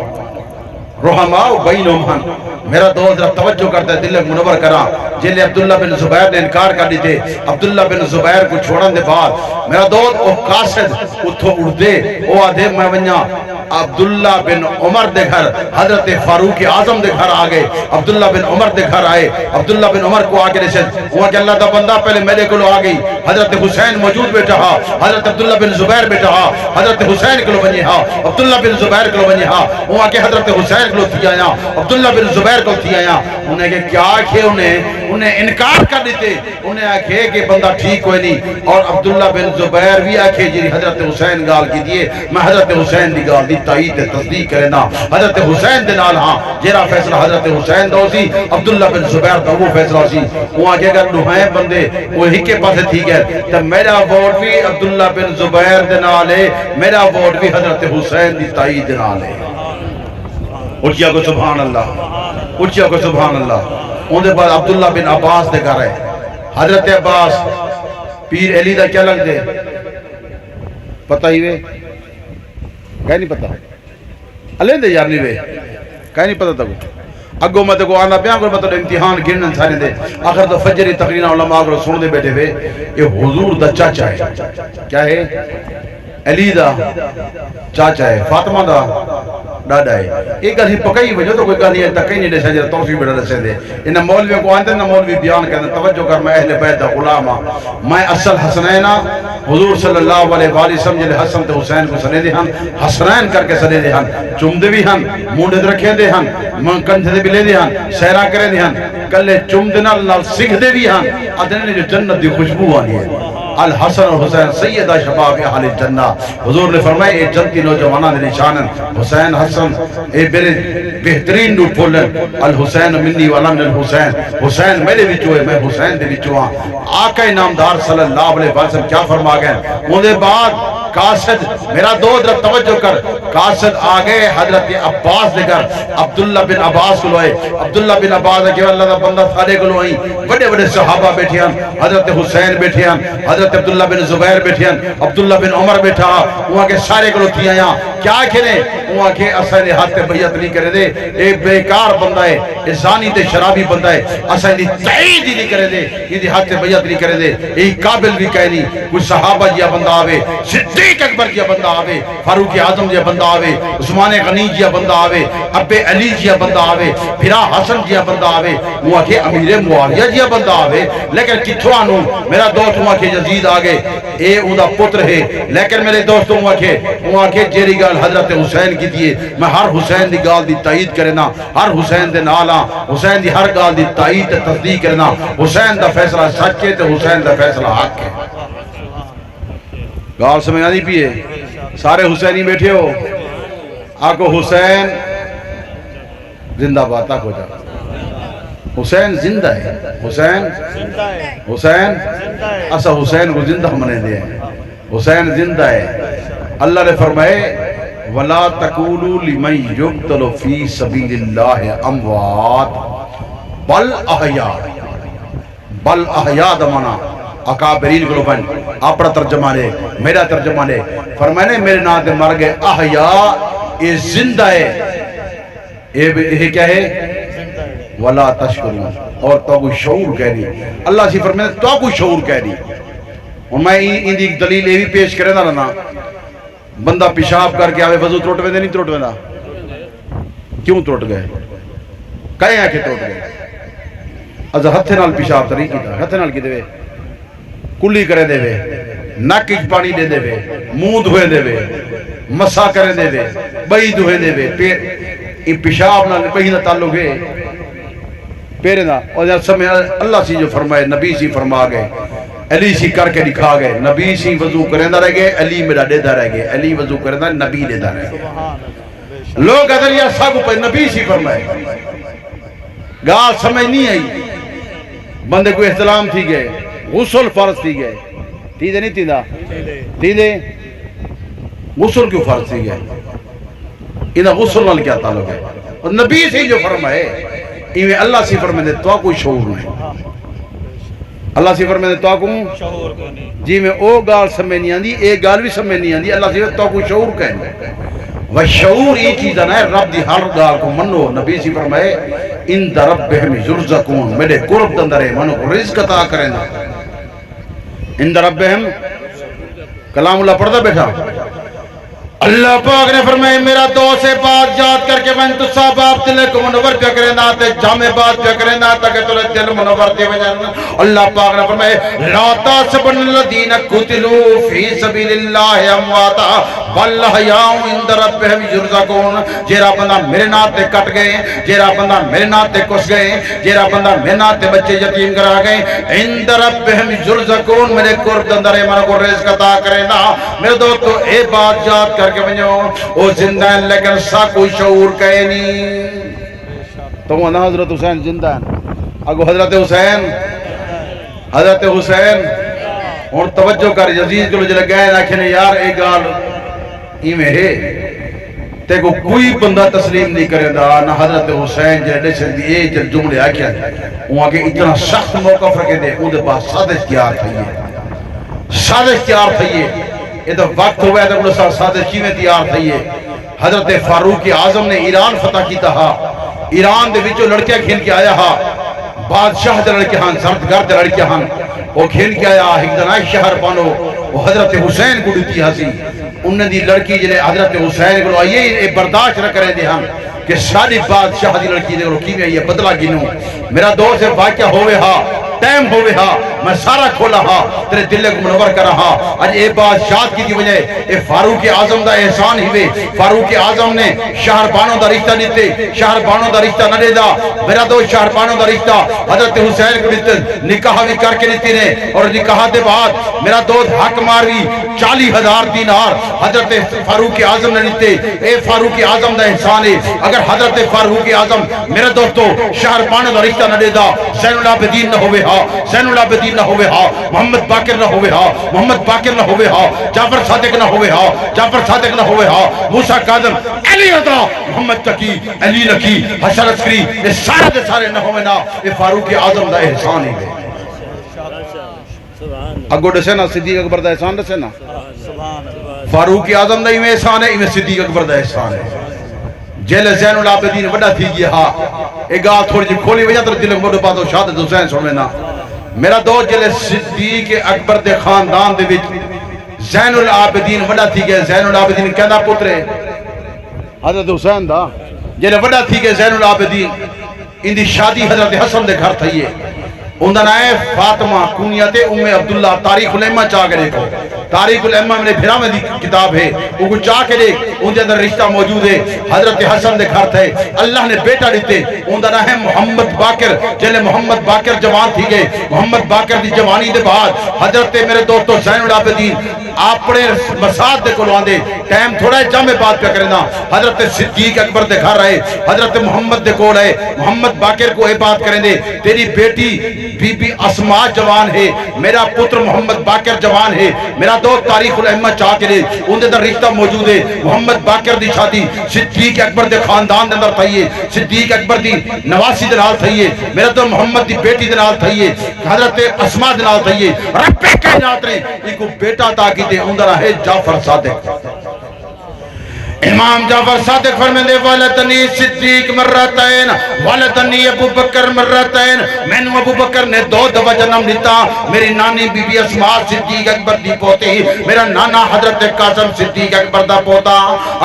رحماء بینہمان میرا دوست رب توجہ کرتا ہے دل منور کرا جنہیں عبداللہ بن زبیر نے انکار کر دیتے عبداللہ بن زبیر کو چھوڑن دے بعد میرا دوست وہ قاصد اتھو اڑ دے وہ آدھے میں ونیا عبداللہ بن عمر دے گھر حضرت فاروق اعظم دے گھر آگئے عبداللہ بن عمر دے گھر آئے عبداللہ بن عمر کو آگے رسد وہاں کہ اللہ دا بندہ پہلے میرے کو لو آگئی حضرت حسین موجود بیٹھا ہا حضرت عبداللہ بن زبیر بیٹھا ہا حضرت حسین کو لو بنی ہا عبداللہ بن زبیر کو لو بنی ہا وہاں کہ حضرت حسین کو لو تھی آیا عبداللہ بن زبیر کو تھی آیا انہیں کہ کیا آکھے انہیں انکار کر دیتے انہیں آکھے کہ بندہ ٹھیک ہوئے نہیں اور عبداللہ بن زبیر بھی آکھے جی حضرت حسین گال کی دیئے میں حضرت حسین دی گال دی تائید تصدیق کرے نا حضرت حسین دے نال ہاں جیرا فیصلہ حضرت حسین دو سی عبداللہ بن زبیر دا وہ فیصلہ سی وہاں کہ اگر نوہائیں بندے وہ ہی کے پاسے تھی گئے تو میرا ووٹ بھی عبداللہ بن زبیر دے نال ہے میرا ووٹ بھی حضرت حسین دی تائید دے نال ہے اٹھیا کو سبحان اللہ اٹھیا کو سبحان اللہ ان دے بعد عبداللہ بن عباس دے گھر ہے حضرت عباس پیر علی دا کیا لگ دے پتہ ہی وے کہیں نہیں پتہ اللہ دے یار نہیں وے کہیں نہیں پتہ تھا اگو میں کو آنا پیا کوئی مطلب امتحان گرنن سارے دے آخر تو فجری تقرین علماء کو سن دے بیٹھے ہوئے یہ حضور دا چاچا ہے کیا ہے علی دا چاچا ہے فاطمہ دا ڈاڈا ہے ایک گل ہی پکئی وجہ تو کوئی گل ہی تک نہیں دے سجے توفیق بیٹا دے دے ان مولویوں کو آندے نہ مولوی بیان کرنے توجہ کر میں اہل بیت دا غلام میں اصل حسنین حضور صلی اللہ علیہ وآلہ وسلم جلے حسن تے حسین کو سنے دے ہن حسنین کر کے سنے دے ہن چم دے بھی ہن مونڈے رکھے دے ہن من کنٹھ دے بھی لے دے ہن سہرا کرے دے ہن کلے چم دے نال سکھ دے بھی ہن ادنے جو جنت دی خوشبو آنی ہے الحسن و حسین سیدہ شباب اہل الجنہ حضور نے فرمائے اے جنتی نوجوانہ دے نشانن حسین حسن اے میرے بہترین نو پھولن الحسین منی والا من الحسین حسین میرے بچو ہے میں حسین دے بچو ہاں آقا نامدار صلی اللہ علیہ وسلم کیا فرما گئے ان دے بعد قاصد میرا دو در توجہ کر قاصد آگے حضرت عباس دے کر عبداللہ بن عباس کو لوئے عبداللہ بن عباس کہ اللہ دا بندہ سارے کو لوئیں بڑے بڑے صحابہ بیٹھے ہیں حضرت حسین بیٹھے ہیں حضرت عبداللہ بن زبیر بیٹھے ہیں عبداللہ بن عمر بیٹھا وہاں کے سارے کو تھی آیا کیا کھنے وہ آکھے اساں دے ہاتھ تے بیعت نہیں کرے دے اے بیکار بندہ ہے اے زانی تے شرابی بندہ ہے اساں دی تائید ہی نہیں کرے دے یہ دی ہاتھ تے بیعت نہیں کرے دے اے قابل بھی کہے نہیں کوئی صحابہ جیا بندہ آوے صدیق اکبر جیا بندہ آوے فاروق اعظم جیا بندہ آوے عثمان غنی جیا بندہ آوے ابے علی جیا بندہ آوے پھرا حسن جیا بندہ آوے وہ آکھے امیر معاویہ جیا بندہ آوے لیکن کتھوں آنو میرا دوست وہ آکھے یزید آگے اے اوندا پتر ہے لیکن میرے دوستوں وہ آکھے جیری گال حضرت حسین کی دیئے میں ہر حسین دی گال دی تائید کرنا ہر حسین دے نالا حسین دی ہر گال دی تائید تے تصدیق کرنا حسین دا فیصلہ سچ ہے تے حسین دا فیصلہ حق ہے گال سمجھ نہیں پیے سارے حسینی بیٹھے ہو آکو حسین زندہ بات آکو جا حسین زندہ ہے حسین اسا حسین کو زندہ منے دے حسین زندہ ہے اللہ نے فرمائے وَلَا تَقُولُوا لِمَنْ يُقْتَلُ فِي سَبِيلِ اللَّهِ أَمْوَاتٍ بَلْ أَحْيَاءٌ بَلْ أَحْيَاء دمانا اکابرین کو لوگن اپنا ترجمہ لے میرا ترجمہ لے فرمائے میرے نام دے مر گئے احیاء یہ زندہ ہے یہ کیا ہے وَلَا تَشْكُرُونَ اور تو کوئی شعور کہہ دی اللہ سے فرمائے تو کوئی شعور کہہ دی اور میں ان دی دلیل یہ بھی پیش کرے نہ رہنا بندہ پیشاب کر کے آوے وضو تروٹ وے دے نہیں تروٹ وے دا کیوں تروٹ گئے کہیں آکے تروٹ گئے از ہتھے نال پیشاب تری کی دا ہتھے نال کی دے وے کلی کرے دے وے نک اچ پانی دے دے وے منہ دھوئے دے وے مسا کرے دے وے بئی دھوئے دے وے پیر یہ پیشاب نال بئی نہ تعلق ہے پیرے نا اور جب سمجھ اللہ سی جو فرمائے نبی سی فرما گئے علی سی کر کے دکھا گئے نبی سی وضو کریں دا رہ گئے علی میرا دے دا رہ گئے علی وضو کریں دا نبی دے دا رہ گئے لوگ ادھر یا سب پہ نبی سی فرمائے گال سمجھ نہیں آئی بندے کو احترام تھی گئے غسل فرض تھی گئے تھی دے نہیں تھی دا تھی دے غسل کیوں فرض تھی گئے انہا غسل نال کیا تعلق ہے اور نبی سی جو فرمائے ایویں اللہ سی فرمائے دے تو کوئی شعور نہیں اللہ سی فرمائے دے تو کوئی جی میں او گال سمجھ نہیں آندی ایک گال بھی سمجھ نہیں آندی اللہ سی فرمائے تو کوئی شعور کہنے وہ شعور یہ چیزہ نہ ہے رب دی ہر گال کو منو نبی سی فرمائے ان در ربہم یرزقون میرے قرب دندرے منو کو رزق عطا کریں ان در ربہم کلام اللہ پڑھتا بیٹھا اللہ پاک نے فرمائے میرا دو سے بات یاد کر کے میں تو صاحب آپ دلے کو منور پہ کریں نا تے جامع بات پہ کریں نا تاکہ تو دل منور دے وجہ اللہ پاک نے فرمائے لا تحسبن الذین قتلوا فی سبیل اللہ امواتا بل احیاء عند ربہم یرزقون جیرا بندہ میرے نام تے کٹ گئے جیرا بندہ میرے نام تے کس گئے جیرا بندہ میرے نام تے بچے یتیم کرا گئے عند ربہم یرزقون میرے قرب اندر من کو رزق عطا کرے نا میرے دوستو اے بات یاد کر کے بنیو او زندہ ہے لیکن سا کوئی شعور کہے نہیں تو وہ نا حضرت حسین زندہ ہے اگو حضرت حسین اور توجہ کر یزید کو جلے گئے ناکھنے یار ایک گال ایمیں ہے تے کو کوئی بندہ تسلیم نہیں کرے دا نہ حضرت حسین جلے سے دیئے جل جملے آکیا وہاں کے اتنا سخت موقف رکھے دے ان دے پاس سادش تیار تھئیے یہ تو وقت ہوا ہے تو انہوں سادش کی میں تیار تھئیے حضرت فاروق اعظم نے ایران فتح کی تہا ایران دے وچوں لڑکے کھیل کے آیا ہا بادشاہ دے لڑکے ہاں زردگرد دے لڑکے ہاں وہ کھیل کے آیا ایک دنائی شہر پانو وہ حضرت حسین کو دیتی ہاں سی انہیں دی لڑکی جنہیں حضرت حسین کو آئیے برداشت نہ کریں دے ہم کہ ساری بادشاہ دی لڑکی دے کی میں یہ بدلہ گنوں میرا دور سے واقعہ ہوئے ہا ٹائم ہوئے ہا میں سارا کھولا ہا تیرے دلے کو منور کر رہا آج اے بادشاہ کی دی وجہ اے فاروق اعظم دا احسان ہی وے فاروق اعظم نے شہر بانوں دا رشتہ دیتے شہر بانوں دا رشتہ نہ دے دا میرا دو شہر بانوں دا رشتہ حضرت حسین کو دیتے نکاح بھی کر کے دیتے نے اور نکاح دے بعد میرا دو حق ماروی 40,000 دینار حضرت فاروق اعظم نے دیتے اے فاروق اعظم دا احسان ہے اگر حضرت فاروق اعظم میرے دوستو شہر بانوں دا رشتہ نہ دے دا زین العابدین نہ ہوئے زین العابدین نہ ہوئے ہا محمد باقر نہ ہوئے ہا محمد باقر نہ ہوئے ہا جعفر صادق نہ ہوئے ہا جعفر صادق نہ ہوئے ہا موسیٰ کاظم علی رضا محمد تقی علی نقی حشر عسکری یہ سارے دے سارے نہ ہوئے نا یہ فاروق اعظم دا احسان ہی ہے اگو ڈسے نا صدیق اکبر دا احسان ڈسے نا فاروق اعظم دا ایویں احسان ہے، ایویں صدیق اکبر دا احسان ہے. جیل زین العابدین وڈا تھی گیا ہاں ایک گاہ تھوڑی جی کھولی وجہ تو دل مڈ پاتو شہادت حسین سنوینا. میرا دو جیل صدیق اکبر دے خاندان دے وچ زین العابدین وڈا تھی گیا. زین العابدین کہنا پترے حضرت حسین دا جیل وڈا تھی گیا. زین العابدین ان دی شادی حضرت حسن دے گھر تھئیے. اندھا نائے فاطمہ کنیت ام عبداللہ تاریخ الامہ چاہ کے دیکھو. تاریخ الامہ میں نے پھرا میں دی کتاب ہے وہ کو چاہ کے دیکھ اندھے اندر رشتہ موجود ہے. حضرت حسن دے گھر تھے اللہ نے بیٹا دیتے. اندھا نائے محمد باقر جلے محمد باقر جوان تھی گئے. محمد باقر دی جوانی دے بعد حضرت میرے دوستو زین العابدین اپنے مساد دے کلوان دے ٹائم تھوڑا ہے جامع بات پہ کرنا. حضرت صدیق اکبر دے گھر رہے حضرت محمد دے کول ہے. محمد باقر کو اے بات کریں دے تیری بیٹی بی بی اسماء جوان ہے, میرا پتر محمد باقر جوان ہے. میرا دوست تاریخ الامہ چاہ کے لے اندھے در رشتہ موجود ہے. محمد باقر دی شادی صدیق اکبر دے خاندان دے اندر تھائیے. صدیق اکبر دی نواسی دے نال تھائیے. میرا تو محمد دی بیٹی دے نال تھائیے. حضرت اسماء دے نال تھائیے. رب کائنات نے ایک بیٹا تاکہ دے اندر ہے جعفر صادق. امام جعفر صادق فرمیندے والدنی صدیق مرتین والدنی ابو بکر مرتین. میں نے ابو بکر نے 2 دفعہ جنم لیتا. میری نانی بی بی اسماء صدیق اکبر دی پوتی, میرا نانا حضرت قاسم صدیق اکبر دا پوتا.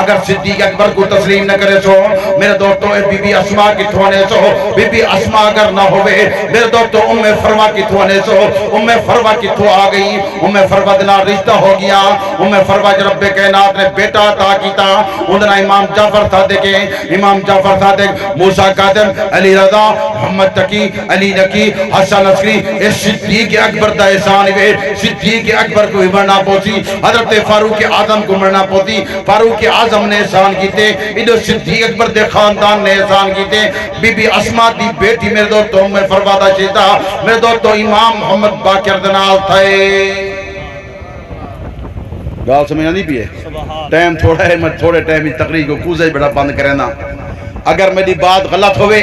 اگر صدیق اکبر کو تسلیم نہ کرے سو میرے دوستو بی بی اسماء کی تھوانے سو بی بی اسماء اگر نہ ہوئے میرے دوستو ام فروا کی تھوانے سو ام فروا کی تھو آ گئی. ام فروا دنا رشتہ ہو گیا. ام فروا رب کائنات نے بیٹا عطا کیتا. اندھنا امام جعفر صادق امام جعفر صادق موسیٰ قادم علی رضا محمد تقی علی نقی حسن عسکری اس صدیق اکبر دا احسان ہوئے. صدیق اکبر کو مرنا پوسی, حضرت فاروق اعظم کو مرنا پوسی. فاروق اعظم نے احسان کیتے, ادھو صدیق اکبر دے خاندان نے احسان کیتے. بی بی اسماء دی بیٹی میرے دوستوں میں فرمادا شیطا میرے دوستوں امام محمد باقر دنال تھے. گال سمجھا نہیں پیئے ٹائم تھوڑا ہے. میں تھوڑے ٹائم ہی تقریر کو کوزے بڑا بند کرنا. اگر میری بات غلط ہوئے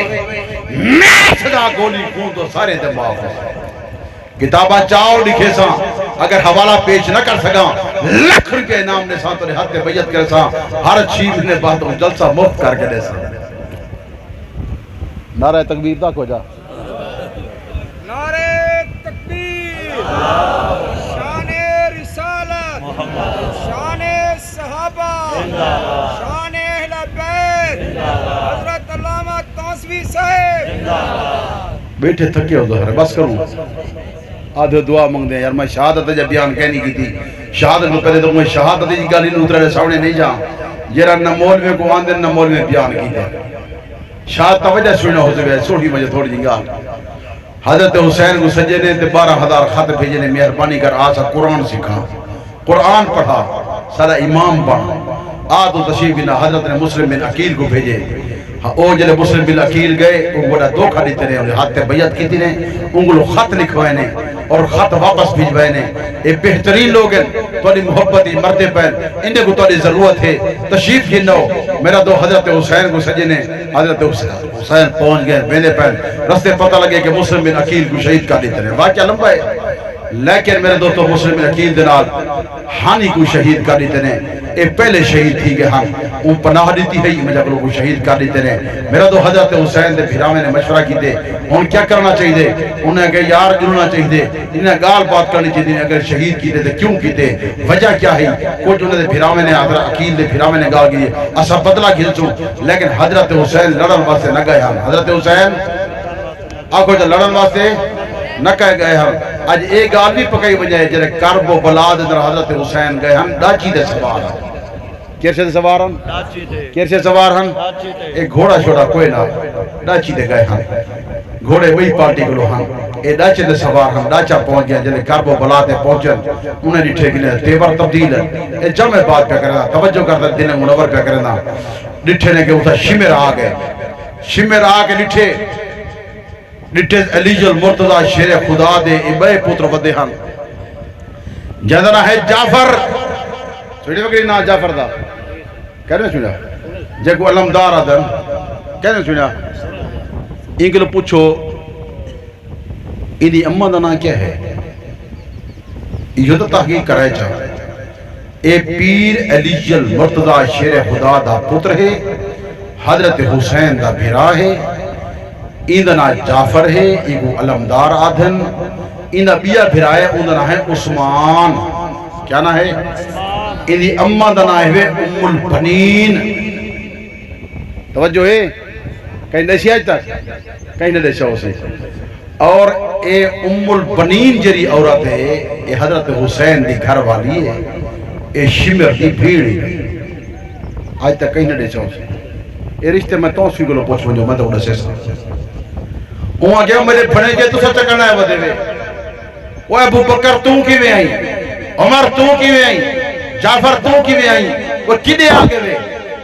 میں صدا گولی کون تو سارے دے معاف ہے. کتابہ چاہو لکھے ساں اگر حوالہ پیش نہ کر سکاں لکھ روپے نام نے ساں تو نے حد بیعت کرے ساں ہر چیز نے بات جلسہ مفت کر کے دے ساں. نعرہ تکبیر تک ہو جا. نعرہ تکبیر, شان رسالت, شان صحابہ, شان اہل بیت, حضرت علامہ تانسوی صاحب. بیٹھے تھکے ہو ظہر بس کروں آدھے دعا مانگ دیں. یار میں شہادت جب بیان کہنی کی تھی شہادت میں کہتے تو میں شہادت جی گالی نہیں اترے سامنے نہیں جاؤں. جرا نہ مولوی کو آن دیں نہ مولوی بیان کی تھے. شہادت توجہ سننا ہو سکے سوڑی مجھے تھوڑی جی گال. حضرت حسین کو سجدے تے 12,000 خط بھیجنے مہربانی کر آسا قرآن سکھا قرآن پڑھا سارا امام بنا. آدھ و تشریف بنا حضرت نے مسلم بن عقیل کو بھیجے. او جلے مسلم بن عقیل گئے وہ بڑا دھوکہ دیتے رہے انہیں ہاتھ بیعت کی تھی نے انگلو خط لکھوائے نے اور خط واپس بھیجوائے نے. یہ بہترین لوگ ہیں تولی محبتی مردے پہن انہیں کو تولی ضرورت ہے تشریف کی نو. میرا دو حضرت حسین کو سجنے حضرت حسین پہنچ گئے بینے پہن رستے پتہ لگے کہ مسلم بن عقیل کو شہید کر دیتے رہے. واقعہ لمبا ہے لیکن میرے دوستو مسلم بن عقیل دنال ہانی کو شہید کر دیتے ہیں. اے پہلے شہید تھی کہ ہم ان پناہ دیتی ہے مجھے اگلوں کو شہید کر دیتے ہیں. میرا دو حضرت حسین دے پھراوے نے مشورہ کی دے ان کیا کرنا چاہیے دے انہیں کہ یار جنونا چاہیے دے انہیں گال بات کرنی چاہیے دے. اگر شہید کی دے کیوں کی دے وجہ کیا ہے کچھ انہیں دے پھراوے نے حضرت عقیل دے پھراوے نے گال کی اسا بدلہ کھلچوں لیکن حضرت حسین لڑن واسطے نہ گئے ہم. حضرت حسین آنکھوں جو لڑن واسطے نہ کہہ گئے ہم. آج ایک گال بھی پکائی بجائے جنہیں کرب و بلاد در حضرت حسین گئے ہم ڈاچی دے سوار ہم. کیسے دے سوار ہم کیسے سوار ہم ایک گھوڑا چھوڑا کوئی نہ ڈاچی دے گئے ہم. گھوڑے وہی پارٹی کو لو ہم اے ڈاچے دے سوار ہم ڈاچا پہنچ گیا جنہیں کرب و بلاد دے پہنچن انہیں ڈٹھے گلے تیور تبدیل ہے. اے جمع بات پہ کرنا توجہ کرتا دل منور پہ کرنا. ڈٹھے نے کہ اتھا شمر آ گئے شمر آ کے ڈٹھے علی المرتضی شیر خدا دے ابے پتر ودے ہن جدنا ہے جعفر سوڑی وگری نا جعفر دا کہنے سنیا جے کو علمدار آدن کہنے سنیا انگلو پوچھو انہی امہ دا نا کیا ہے یہ تو تحقیق کرائے چاہ اے پیر علی المرتضی شیر خدا دا پتر ہے، حضرت حسین دا بھرا ہے، ایندنا جعفر ہے، ایگو علمدار آدھن، ایندہ بیا بھرا ہے، ایندنا ہے عثمان، کیا نا ہے؟ ایندی اممہ دنا ہے ام البنین، توجہ ہے؟ کہیں دیسی آج تک؟ کہیں دیسی ہو سے اور اے ام البنین جری عورت ہے، اے حضرت حسین دی گھر والی ہے، اے شمر دی بھیڑی آج تک کہیں دیسی ہو سے اے رشتے میں توسی کو لو پوچھ ونجو میں تو اڑا سے وہاں گیا میرے بھنے کے تو سچ کرنا ہے ودے وے وہ ابو بکر تو کی میں آئی، عمر تو کی میں آئی، جعفر تو کی میں آئی، وہ کدے آگے وے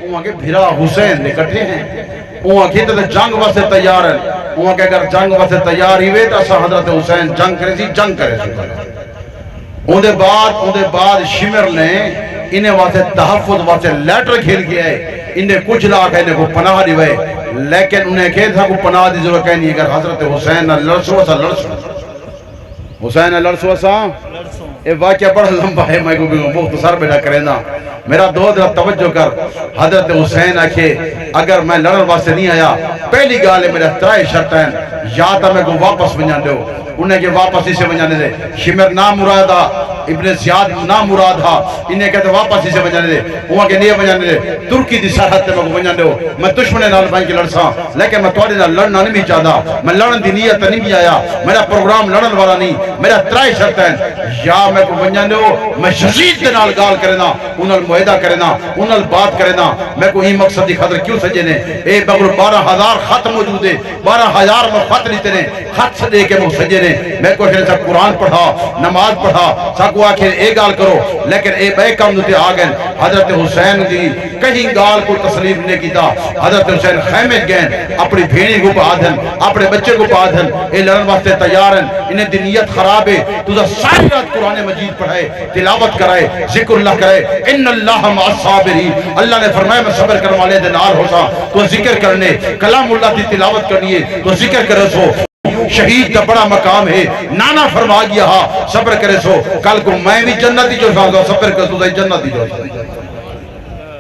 وہاں کے بھرا حسین نکٹے ہیں، وہاں کے تو جنگ واسے تیار ہیں، وہاں کے اگر جنگ واسے تیار ہی وے تو اسا حضرت حسین جنگ کرے سی، جنگ کرے سی اون دے بعد شمر نے انہیں واسے تحفظ واسے لیٹر کھیل گیا ہے، انہیں کچھ لاکھ ہے انہیں کو پناہ دی وے، لیکن انہیں کہتے تھا کو پناہ دی ضرورت کہنی اگر حضرت حسین نہ لڑسو اسا لڑسو، حسین نہ لڑسو اسا اے واقعہ بڑا لمبا ہے، میں کو بھی مختصر بیٹا کرے نا، میرا دو درہ توجہ کر، حضرت حسین آکھے اگر میں لڑن واسے نہیں آیا، پہلی گالے میرے ترائے شرطیں، یا تا میں کو واپس بنجان دے انہیں کہ واپس اسے بنجانے دے، شمر نام مرادہ، ابن زیاد نام مراد ہا، انہیں کہتے واپس اسے بنجانے دے، وہاں کے لیے بنجانے دے، ترکی دی سرحد تے میں کو بنجانے دے، میں دشمنے نال بھائی کے لڑساں، لیکن میں توڑی نال لڑنا نہیں چاہتا، میں لڑن دی نیت نہیں بھی آیا، میرا پروگرام لڑن والا نہیں، میرا ترائی شرط ہے، یا میں کو بنجانے دے، میں شزید دے نال گال کرنا، انہال معاہدہ کرنا، انہال بات کرنا، میں کو ہی مقصد دی خاطر کیوں سجنے، اے بغل 12,000 خط موجود ہے، 12,000 میں خط لیتے ہیں، خط سے دے کے مجھ سجنے، میں کو شہر سے قرآن پڑھا، نماز پڑھا، ساکو آخر اے گال کرو، لیکن اے بے کام دوتے آگئن، حضرت حسین دی کہیں گال کو تسلیم نہیں کیتا، حضرت حسین خیمت گئن، اپنی بھیڑی کو پادھن، اپنے بچے کو پادھن، اے لڑن واسطے تیارن، انہیں دنیت خراب ہے، تو دا ساری رات قرآن مجید پڑھائے، تلاوت کرائے، ذکر اللہ کرائے، ان اللہ مع الصابرین، اللہ نے فرمایا میں صبر کرنے والے دن آر ہوسا، تو ذکر کرنے، کلام اللہ دی تلاوت کرنی ہے، تو ذکر کرے سو، شہید کا بڑا مقام ہے، نانا فرما گیا ہاں صبر کرے سو، کل کو میں بھی جنتی جو سانگا صبر کرے سو جنتی جو سانگا،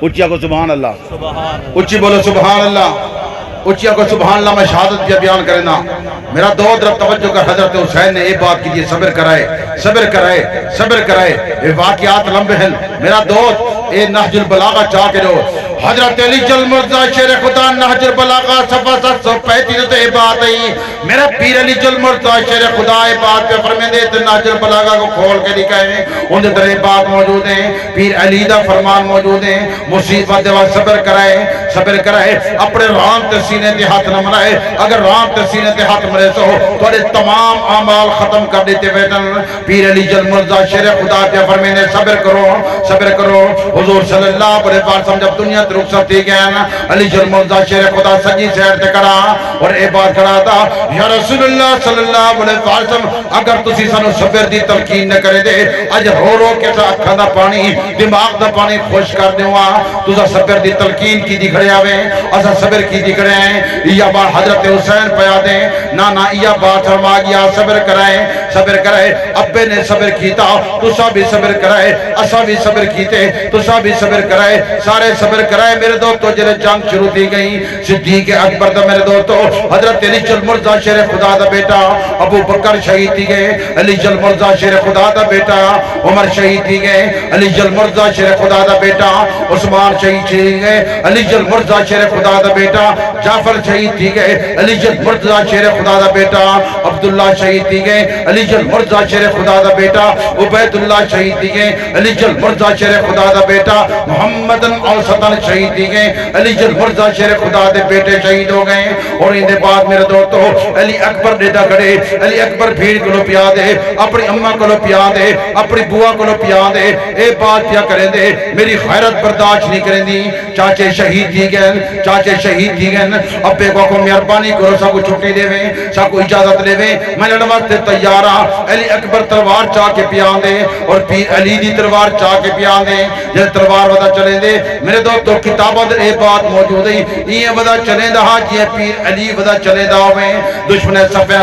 اچھیا کو سبحان اللہ، اچھی بولو سبحان اللہ، اچھیا کو سبحان اللہ، میں شہادت کیا بیان کرنا، میرا دو طرف توجہ کر، حضرت حسین نے ایک بات کیجئے، صبر کرائے، صبر کرائے، صبر کرائے، یہ واقعات لمبے ہیں، میرا دوست اے نہج البلاغہ چاہ کے رو، حضرت علی جل مرزا شیر خدا نہج البلاغہ صفحہ 735 تے بات ہے، میرا پیر علی جل مرزا شیر خدا اے بات پہ فرمین دے تے نہج البلاغہ کو کھول کے دکھائیں، ان دے در بات موجود ہیں، پیر علی دا فرمان موجود ہیں، مصیبت دے وقت صبر کرائے، صبر کرائے، اپنے رام تے سینے تے ہاتھ نہ مرائے، اگر رام تے سینے تے ہاتھ مرے سو تو تمام اعمال ختم کر دیتے بیٹن، پیر علی جل مرزا شیر خدا پہ فرمین دے صبر کرو، صبر کرو، حضور صلی اللہ علیہ وسلم جب دنیا رخصت تھی گئے علی جل مرزا شیر خدا سجی سیر تے کرا اور اے بات کرا تھا یا رسول اللہ صلی اللہ علیہ وسلم اگر تسی سانو صبر دی تلقین نہ کرے دے اج رو رو کے سا اکھا دا پانی دماغ دا پانی خوش کر دیوا تسا صبر دی تلقین کی دی کھڑے آوے اسا صبر کی دی کھڑے ہیں یا بات حضرت حسین پیا دیں نانا یا بات فرما گیا صبر کرائے صبر کرائے ابے نے صبر کیتا تسا بھی صبر کرائے اسا بھی صبر کیتے تسا بھی صبر کرائے سارے صبر کرائے میرے دوستو جلے جنگ شروع دی گئی صدیق اکبر دا میرے دوستو حضرت علی جل مرزا شیر خدا دا بیٹا ابو بکر شہید دی گئے علی جل مرزا شیر خدا دا بیٹا عمر شہید دی گئے علی جل مرزا شیر خدا دا بیٹا عثمان شہید دی گئے علی جل مرزا شیر خدا دا بیٹا جعفر شہید دی گئے علی جل مرزا شیر خدا دا بیٹا عبداللہ شہید دی گئے علی جل مرزا شیر خدا دا بیٹا عبید اللہ شہید دی گئے علی جل مرزا شیر خدا دا بیٹا محمد اوسطن شہید دی گئے علی جل مرزا شیر خدا دے بیٹے شہید ہو گئے اور ان دے بعد میرے دوستو علی اکبر ڈیٹا کھڑے علی اکبر بھیڑ کو لو پیا دے اپنی اماں کو لو پیا دے اپنی بوا کو لو پیا دے اے بات کیا کریں دے میری خیرت برداشت نہیں کریں دی چاچے شہید دی گئے چاچے شہید دی گئے ابے کو مہربانی کرو سا کو چھٹی دے وے سا کو اجازت لے وے میں لڑ وقت تیار علی اکبر تلوار چاہ کے پیان دے اور پیر علی دی تلوار چاہ کے پیان دے جب تلوار ودا چلے دے میرے دوستو کتابہ در اے بات موجود ہے یہ ودا چلے دا جی پیر علی ودا چلے دا ہوئے دشمن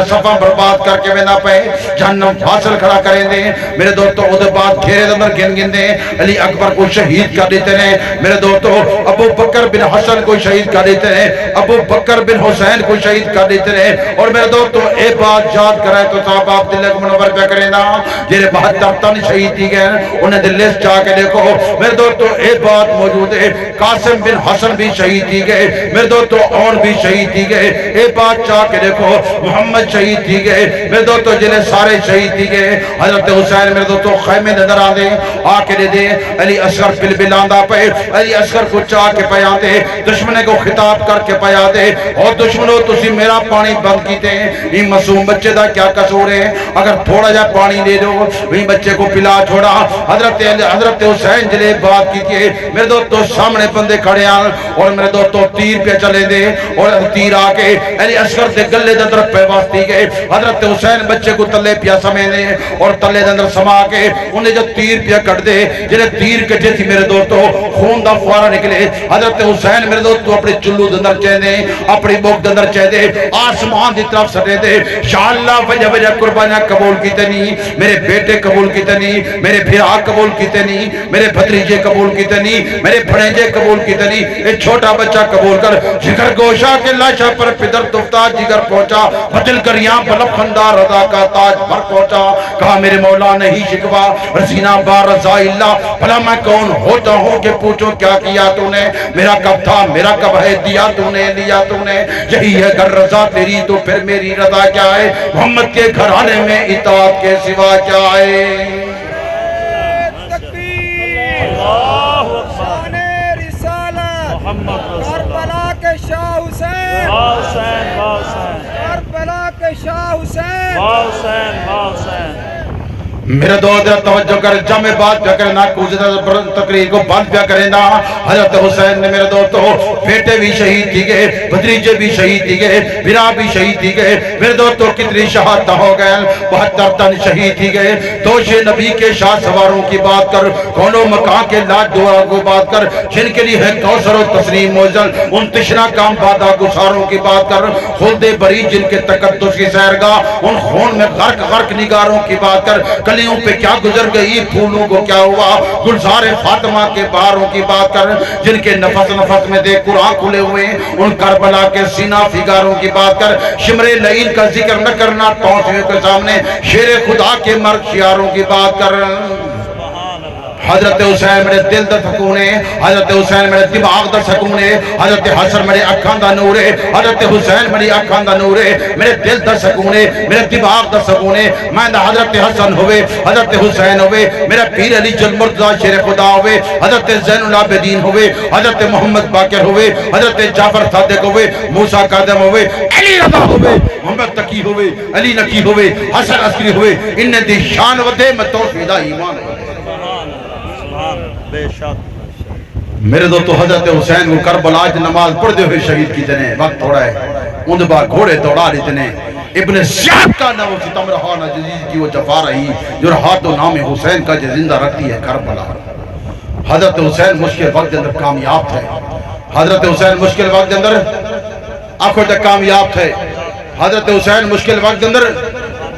صفہ برباد کر کے نہ پہ جہنم فاصل کھڑا کریں دے میرے دوستو ادھر بات گھیرے دندر گن دے علی اکبر کو شہید کر دیتے ہیں میرے دوستو ابو بکر بن حسن کو شہید کر دیتے ہیں ابو بکر بن حسین کو شہید کر دیتے ہیں اور میرے دوستو اے بات یاد کرائے تو صاحب آپ دل کو منور پہ کریں نا جنہیں 72 تن شہید دی گئے انہیں دل لسٹ چاہ کے دیکھو میرے دوستو اے بات موجود ہے قاسم بن حسن بھی شہید دی گئے میرے دوستو اور بھی شہید دی گئے اے بات چاہ کے دیکھو محمد شہید دی گئے میرے دوستو جنہیں سارے شہید دی گئے حضرت حسین میرے دوستو خیمے نظر آ دے آ کے دے دے علی اصغر بل بلاندہ پہ علی اصغر کو چاہ کے پیا دے دشمنے کو خطاب کر کے پیا دے اور دشمنوں تسی میرا پانی بند کیتے ہیں یہ معصوم بچے دا کیا قصور ہے اگر تھوڑا جا پانی دے دو وہی بچے کو پلا چھوڑا حضرت حسین جلے بات کیتے میرے دوستو سامنے بندے کھڑے آن اور میرے دوستو تیر پہ چلے دے اور تیر آکے علی اصغر دے گلے دندر پہ واسطی گئے حضرت حسین بچے کو تلے پیا سمے دے اور تلے دندر سما کے انہیں جو تیر پیا کٹ دے جنہیں تیر کٹے تھی میرے دوستو خون دا فوارہ نکلے حضرت حسین میرے دوستو اپنے چلو دندر چہ دے اپنی بوک دندر چہ دے آسمان دی طرف سٹے دے شاءاللہ وجہ وجہ قربانیاں قبول کیتے نہیں میرے بیٹے قبول کیتے نہیں میرے بھیرا قبول کیتے نہیں میرے بھتریجے قبول کیتے نہیں میرے بھڑیجے قبول کیتے نہیں ایک چھوٹا بچہ قبول کر جگر گوشہ کے لاشا پر پدر تفتا جگر پہنچا بدل کر یہاں بلب خندار رضا کا تاج پر پہنچا کہا میرے مولا نہیں شکوا رسینہ بار رضا اللہ بھلا میں کون ہوتا ہوں کہ پوچھو کیا کیا تو نے میرا کب تھا میرا کب ہے دیا تو نے لیا تو نے یہی ہے گر رضا تیری تو پھر میری رضا کیا ہے محمد کے گھرانے میں اطاعت کے سوا کیا ہے تکبیر شان رسالت کربلا کے شاہ حسین کربلا کے شاہ حسین میرے دوست توجہ کر جمع بات پیا کرنا تقریر کو بند پیا کرنا حضرت حسین نے میرے دوستو بیٹے بھی شہید دی گئے بھتریجے بھی شہید دی گئے بھرا بھی شہید دی گئے میرے دوستو کتنی شہادت ہو گئے 72 تن شہید دی گئے دوش نبی کے شاہ سواروں کی بات کر کونوں مکان کے لاج دورہ کو بات کر جن کے لیے ہے کوثر و تسلیم موزل ان تشنا کام بادہ گساروں کی بات کر خلد بری جن کے تقدس کی سیرگاہ ان خون میں غرق نگاروں کی بات کر کلیوں پہ کیا گزر گئی پھولوں کو کیا ہوا گلزار فاطمہ کے باروں کی بات کر جن کے نفس نفس میں دیکھ قرآن کھلے ہوئے ان کربلا کے سینہ فگاروں کی بات کر شمر لعین کا ذکر نہ کرنا توسیع کے سامنے شیر خدا کے مرد شیاروں کی بات کر حضرت حسین میرے دل دا سکونے حضرت حسین میرے دماغ دا سکونے حضرت حسن میرے اکھان دا نورے حضرت حسین میری اکھان دا نورے میرے دل دا سکونے میرے دماغ دا سکونے میں دا حضرت حسن ہوئے حضرت حسین ہوئے میرا پیر علی جل مرتضی شیر خدا ہوئے حضرت زین العابدین ہوئے حضرت محمد باقر ہوئے حضرت جعفر صادق ہوئے موسیٰ قادم ہوئے علی رضا ہوئے محمد تقی ہوئے علی نقی ہوئے حسن عسکری ہوئے انہیں دی شان ودے میں توفیدہ ایمان ہوئے میرے دوستو حضرت حسین کو کربلا کی نماز پڑھتے ہوئے شہید کی جنے وقت تھوڑا ہے ان بار گھوڑے دوڑا رہی جنے ابن زیاد کا نام ستم رہا نہ جزیز کی وہ جفا رہی جو رہا تو نام حسین کا جو زندہ رکھتی ہے کربلا حضرت حسین مشکل وقت اندر کامیاب تھے حضرت حسین مشکل وقت اندر آنکھوں تک کامیاب تھے حضرت حسین مشکل وقت اندر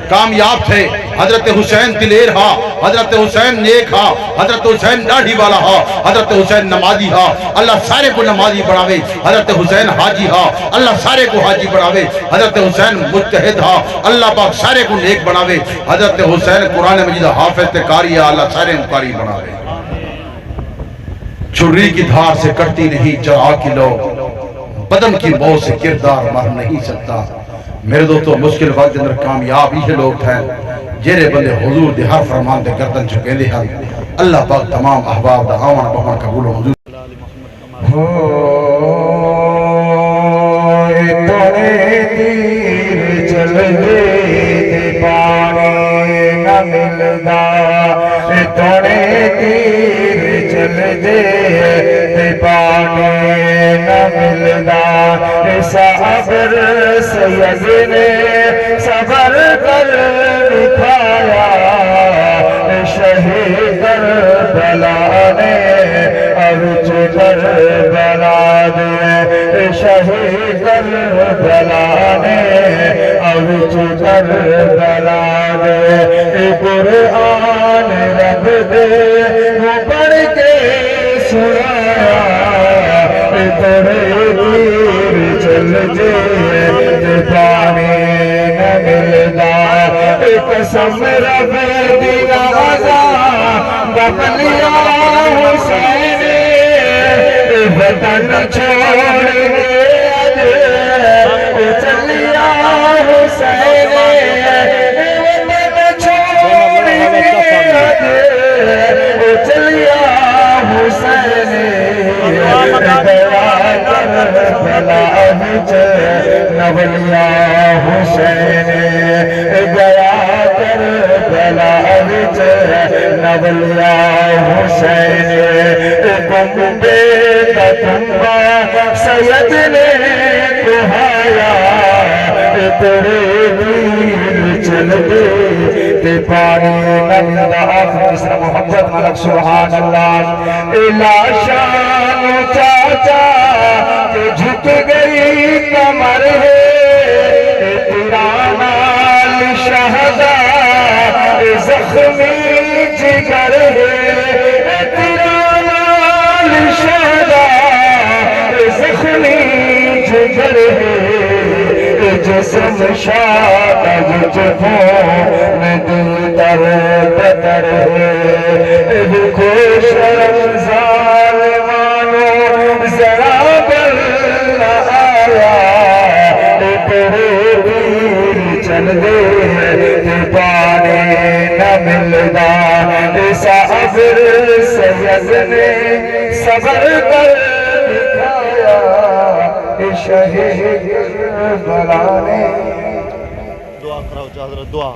کامیاب تھے حضرت حسین دلیر ہا حضرت حسین نیک ہا حضرت حسین ڈاڑھی والا ہا حضرت حسین نمازی ہا اللہ سارے کو نمازی بڑھاوے حضرت حسین حاجی ہا اللہ سارے کو حاجی بڑھاوے حضرت حسین مجتہد ہا اللہ پاک سارے کو نیک بڑھاوے حضرت حسین قرآن مجید حافظ قاری ہا اللہ سارے کو قاری بڑھاوے چھری کی دھار سے کٹتی نہیں چرا کی لو بدن کی بو سے کردار مر نہیں سکتا میرے دوستو مشکل وقت اندر کامیاب یہ لوگ تھے جیرے بندے حضور دے ہر فرمان دے گردن چکے دے ہر اللہ پاک تمام احباب دا آمان بہمان قبول حضور توڑے تیر چل دے پانی نہ ملدا توڑے تیر چل دے پانی نہ ملدا صبر سید نے صبر کر دکھا شہید کربلا نے اوچ کربلا دے قرآن رب دے وہ پڑھ کے سنایا تیرے تیر چل جے پانی نہ ملدا قسم رب دی رضا ببلیا حسین وطن چھوڑ کے چلیا حسین وطن چھوڑ کے چلیا حسین گیا کربلا وچ نولیا حسین گیا کربلا وچ نولیا حسین بمبے کا تمبا سید نے کہایا تیرے دل چل دے پانی نہ ملدا آخر مصرع محبت ملک سبحان اللہ لاشان چاچا کہ جھک گئی کمر ہے تیرا نال شہدا زخمی جگر ہے تیرا نال شہدا زخمی جگر ہے جسم شاد جفوں میں دل در بدر ہے دیکھو شرم ظالمانو ذرا بل آیا تیرے دل چل دے پانی نہ ملدا صابر سید نے صبر کر دکھایا شہید کربلا نے دعا کراؤ حضرت دعا